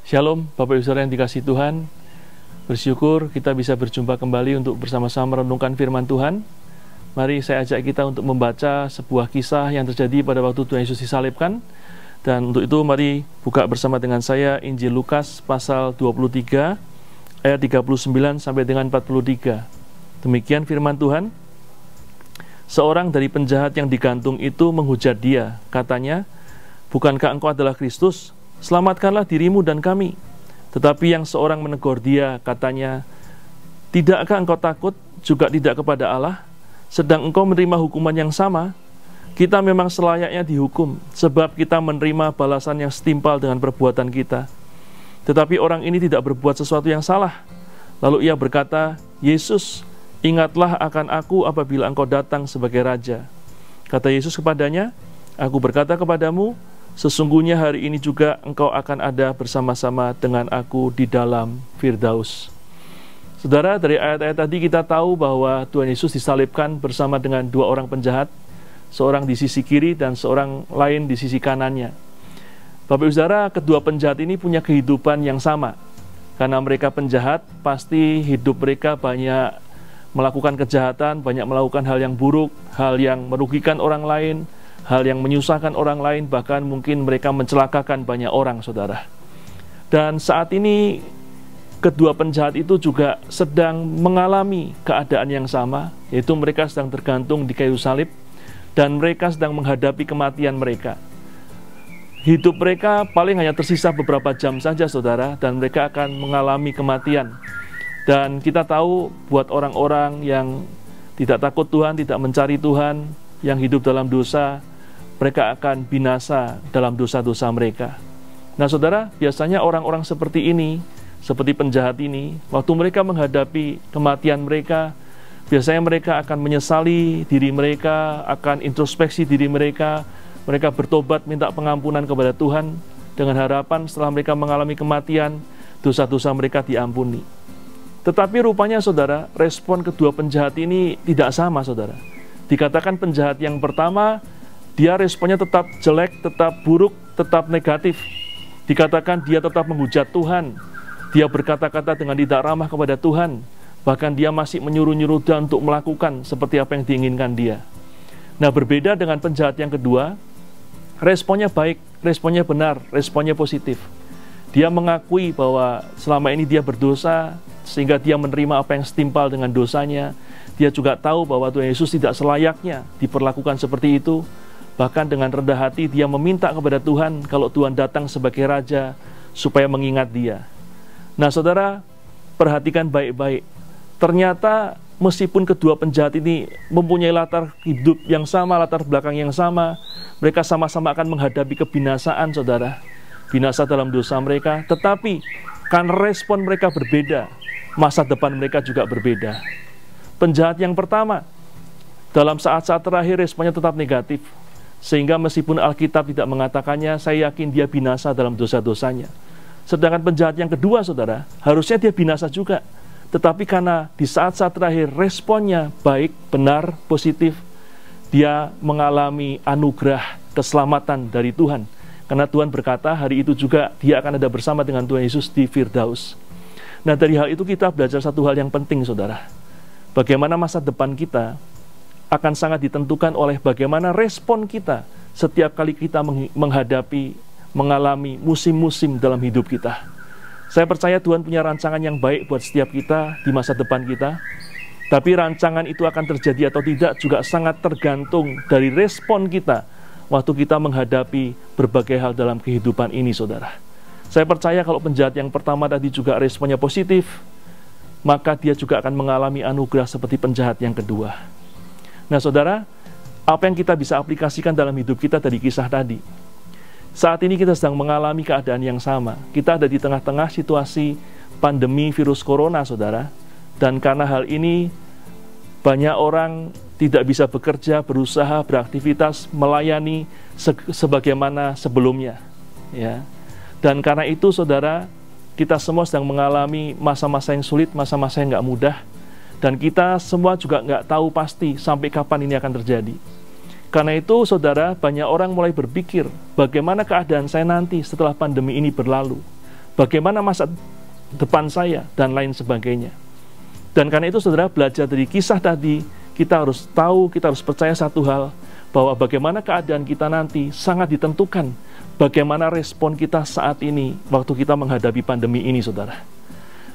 Shalom, Bapak Ibu Saudara yang dikasihi Tuhan. Bersyukur kita bisa berjumpa kembali untuk bersama-sama merenungkan firman Tuhan. Mari saya ajak kita untuk membaca sebuah kisah yang terjadi pada waktu Tuhan Yesus disalibkan. Dan untuk itu mari buka bersama dengan saya Injil Lukas pasal 23 ayat 39 sampai dengan 43. Demikian firman Tuhan. Seorang dari penjahat yang digantung itu menghujat dia, katanya, "Bukankah engkau adalah Kristus? Selamatkanlah dirimu dan kami." Tetapi yang seorang menegur dia, katanya, "Tidakkah engkau takut juga tidak kepada Allah, sedang engkau menerima hukuman yang sama? Kita memang selayaknya dihukum, sebab kita menerima balasan yang setimpal dengan perbuatan kita." Tetapi orang ini tidak berbuat sesuatu yang salah. Lalu ia berkata, "Yesus, ingatlah akan aku apabila engkau datang sebagai Raja." Kata Yesus kepadanya, "Aku berkata kepadamu, sesungguhnya hari ini juga engkau akan ada bersama-sama dengan aku di dalam Firdaus." Saudara, dari ayat-ayat tadi kita tahu bahwa Tuhan Yesus disalibkan bersama dengan dua orang penjahat, seorang di sisi kiri dan seorang lain di sisi kanannya. Bapak Ibu Saudara, kedua penjahat ini punya kehidupan yang sama. Karena mereka penjahat, pasti hidup mereka banyak melakukan kejahatan, banyak melakukan hal yang buruk, hal yang merugikan orang lain, hal yang menyusahkan orang lain, bahkan mungkin mereka mencelakakan banyak orang, saudara. Dan saat ini kedua penjahat itu juga sedang mengalami keadaan yang sama, yaitu mereka sedang tergantung di kayu salib dan mereka sedang menghadapi kematian mereka. Hidup mereka paling hanya tersisa beberapa jam saja, saudara, dan mereka akan mengalami kematian. Dan kita tahu buat orang-orang yang tidak takut Tuhan, tidak mencari Tuhan, yang hidup dalam dosa, mereka akan binasa dalam dosa-dosa mereka. Nah saudara, biasanya orang-orang seperti ini, seperti penjahat ini, waktu mereka menghadapi kematian mereka, biasanya mereka akan menyesali diri mereka, akan introspeksi diri mereka, mereka bertobat minta pengampunan kepada Tuhan, dengan harapan setelah mereka mengalami kematian, dosa-dosa mereka diampuni. Tetapi rupanya saudara, respon kedua penjahat ini tidak sama, saudara. Dikatakan penjahat yang pertama, dia responnya tetap jelek, tetap buruk, tetap negatif. Dikatakan dia tetap menghujat Tuhan. Dia berkata-kata dengan tidak ramah kepada Tuhan. Bahkan dia masih menyuruh-nyuruh dia untuk melakukan seperti apa yang diinginkan dia. Nah, berbeda dengan penjahat yang kedua, responnya baik, responnya benar, responnya positif. Dia mengakui bahwa selama ini dia berdosa, sehingga dia menerima apa yang setimpal dengan dosanya. Dia juga tahu bahwa Tuhan Yesus tidak selayaknya diperlakukan seperti itu. Bahkan dengan rendah hati dia meminta kepada Tuhan kalau Tuhan datang sebagai Raja supaya mengingat dia. Nah saudara, perhatikan baik-baik. Ternyata meskipun kedua penjahat ini mempunyai latar hidup yang sama, latar belakang yang sama, mereka sama-sama akan menghadapi kebinasaan, saudara. Binasa dalam dosa mereka, tetapi karena respon mereka berbeda, masa depan mereka juga berbeda. Penjahat yang pertama, dalam saat-saat terakhir responnya tetap negatif. Sehingga meskipun Alkitab tidak mengatakannya, saya yakin dia binasa dalam dosa-dosanya. Sedangkan penjahat yang kedua, saudara, harusnya dia binasa juga. Tetapi karena di saat-saat terakhir responnya baik, benar, positif, dia mengalami anugerah keselamatan dari Tuhan. Karena Tuhan berkata hari itu juga dia akan ada bersama dengan Tuhan Yesus di Firdaus. Nah dari hal itu kita belajar satu hal yang penting, saudara. Bagaimana masa depan kita akan sangat ditentukan oleh bagaimana respon kita setiap kali kita menghadapi, mengalami musim-musim dalam hidup kita. Saya percaya Tuhan punya rancangan yang baik buat setiap kita di masa depan kita. Tapi rancangan itu akan terjadi atau tidak juga sangat tergantung dari respon kita waktu kita menghadapi berbagai hal dalam kehidupan ini, saudara. Saya percaya kalau penjahat yang pertama tadi juga responnya positif, maka dia juga akan mengalami anugerah seperti penjahat yang kedua. Nah saudara, apa yang kita bisa aplikasikan dalam hidup kita dari kisah tadi? Saat ini kita sedang mengalami keadaan yang sama. Kita ada di tengah-tengah situasi pandemi virus corona, saudara. Dan karena hal ini, banyak orang tidak bisa bekerja, berusaha, beraktivitas, melayani sebagaimana sebelumnya. Ya. Dan karena itu, saudara, kita semua sedang mengalami masa-masa yang sulit, masa-masa yang nggak mudah. Dan kita semua juga nggak tahu pasti sampai kapan ini akan terjadi. Karena itu, saudara, banyak orang mulai berpikir, bagaimana keadaan saya nanti setelah pandemi ini berlalu? bagaimana masa depan saya, dan lain sebagainya. Dan karena itu saudara, belajar dari kisah tadi, kita harus tahu, kita harus percaya satu hal, bahwa bagaimana keadaan kita nanti sangat ditentukan bagaimana respon kita saat ini waktu kita menghadapi pandemi ini, saudara.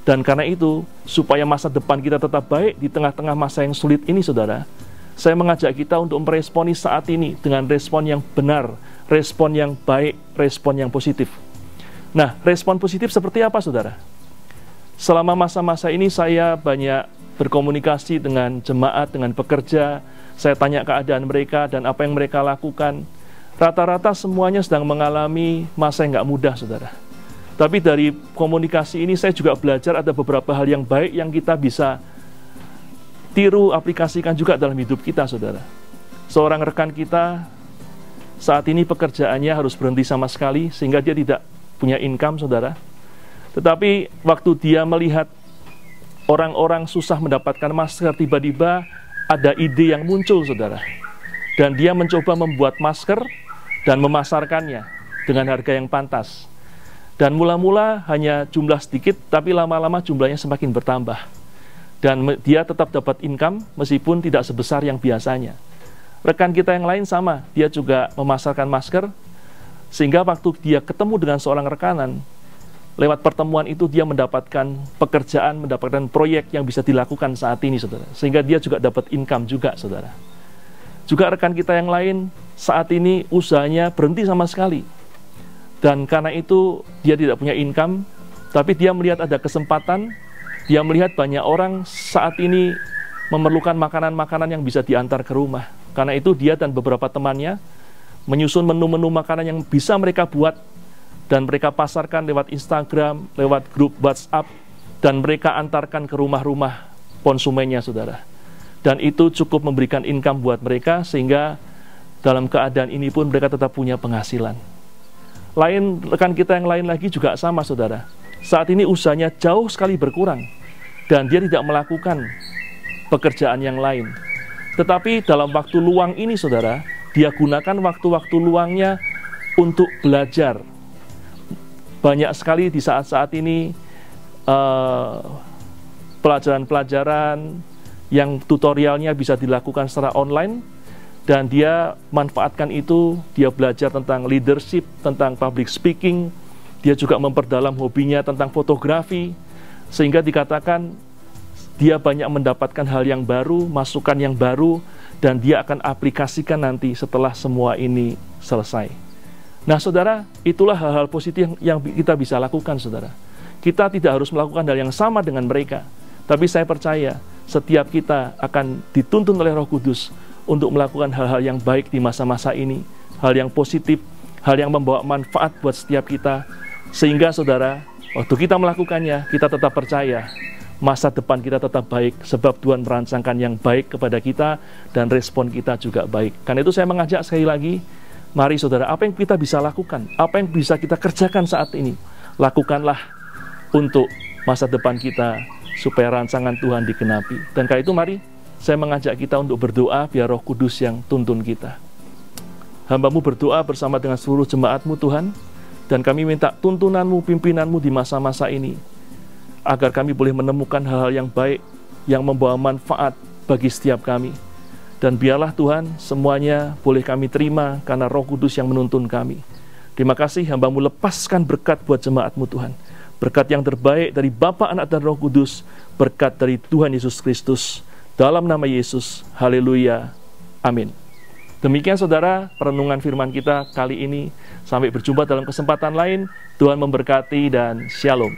Dan karena itu, supaya masa depan kita tetap baik di tengah-tengah masa yang sulit ini, saudara, saya mengajak kita untuk meresponi saat ini dengan respon yang benar, respon yang baik, respon yang positif. Nah, respon positif seperti apa, saudara? Selama masa-masa ini saya banyak berkomunikasi dengan jemaat, dengan pekerja, saya tanya keadaan mereka dan apa yang mereka lakukan. Rata-rata semuanya sedang mengalami masa yang nggak mudah, saudara. Tapi dari komunikasi ini saya juga belajar ada beberapa hal yang baik yang kita bisa tiru, aplikasikan juga dalam hidup kita, saudara. Seorang rekan kita saat ini pekerjaannya harus berhenti sama sekali sehingga dia tidak punya income, saudara. Tetapi waktu dia melihat orang-orang susah mendapatkan masker, tiba-tiba ada ide yang muncul, saudara. Dan dia mencoba membuat masker dan memasarkannya dengan harga yang pantas. Dan mula-mula hanya jumlah sedikit, tapi lama-lama jumlahnya semakin bertambah. Dan dia tetap dapat income meskipun tidak sebesar yang biasanya. Rekan kita yang lain sama, dia juga memasarkan masker, sehingga waktu dia ketemu dengan seorang rekanan, lewat pertemuan itu dia mendapatkan pekerjaan, mendapatkan proyek yang bisa dilakukan saat ini, saudara. Sehingga dia juga dapat income juga, saudara. Juga rekan kita yang lain saat ini usahanya berhenti sama sekali. Dan karena itu dia tidak punya income, tapi dia melihat ada kesempatan, dia melihat banyak orang saat ini memerlukan makanan-makanan yang bisa diantar ke rumah. Karena itu dia dan beberapa temannya menyusun menu-menu makanan yang bisa mereka buat dan mereka pasarkan lewat Instagram, lewat grup WhatsApp, dan mereka antarkan ke rumah-rumah konsumennya, saudara. Dan itu cukup memberikan income buat mereka, sehingga dalam keadaan ini pun mereka tetap punya penghasilan. Rekan kita yang lain lagi juga sama, saudara. Saat ini usahanya jauh sekali berkurang, dan dia tidak melakukan pekerjaan yang lain. Tetapi dalam waktu luang ini, saudara, dia gunakan waktu-waktu luangnya untuk belajar. Banyak sekali di saat-saat ini pelajaran-pelajaran yang tutorialnya bisa dilakukan secara online, dan dia manfaatkan itu, dia belajar tentang leadership, tentang public speaking, dia juga memperdalam hobinya tentang fotografi, sehingga dikatakan dia banyak mendapatkan hal yang baru, masukan yang baru, dan dia akan aplikasikan nanti setelah semua ini selesai. Nah, saudara, itulah hal-hal positif yang kita bisa lakukan, saudara. Kita tidak harus melakukan hal yang sama dengan mereka, tapi saya percaya setiap kita akan dituntun oleh Roh Kudus untuk melakukan hal-hal yang baik di masa-masa ini, hal yang positif, hal yang membawa manfaat buat setiap kita, sehingga saudara, waktu kita melakukannya, kita tetap percaya masa depan kita tetap baik, sebab Tuhan merancangkan yang baik kepada kita, dan respon kita juga baik. Karena itu saya mengajak sekali lagi, mari saudara, apa yang kita bisa lakukan, apa yang bisa kita kerjakan saat ini, lakukanlah untuk masa depan kita, supaya rancangan Tuhan digenapi. Dan karena itu mari, saya mengajak kita untuk berdoa biar Roh Kudus yang tuntun kita. Hamba-Mu berdoa bersama dengan seluruh jemaat-Mu, Tuhan, dan kami minta tuntunan-Mu, pimpinan-Mu di masa-masa ini, agar kami boleh menemukan hal-hal yang baik, yang membawa manfaat bagi setiap kami. Dan biarlah Tuhan, semuanya boleh kami terima karena Roh Kudus yang menuntun kami. Terima kasih, hamba-Mu lepaskan berkat buat jemaat-Mu, Tuhan. Berkat yang terbaik dari Bapa, Anak, dan Roh Kudus, berkat dari Tuhan Yesus Kristus. Dalam nama Yesus, haleluya, amin. Demikian saudara, perenungan firman kita kali ini. Sampai berjumpa dalam kesempatan lain. Tuhan memberkati dan shalom.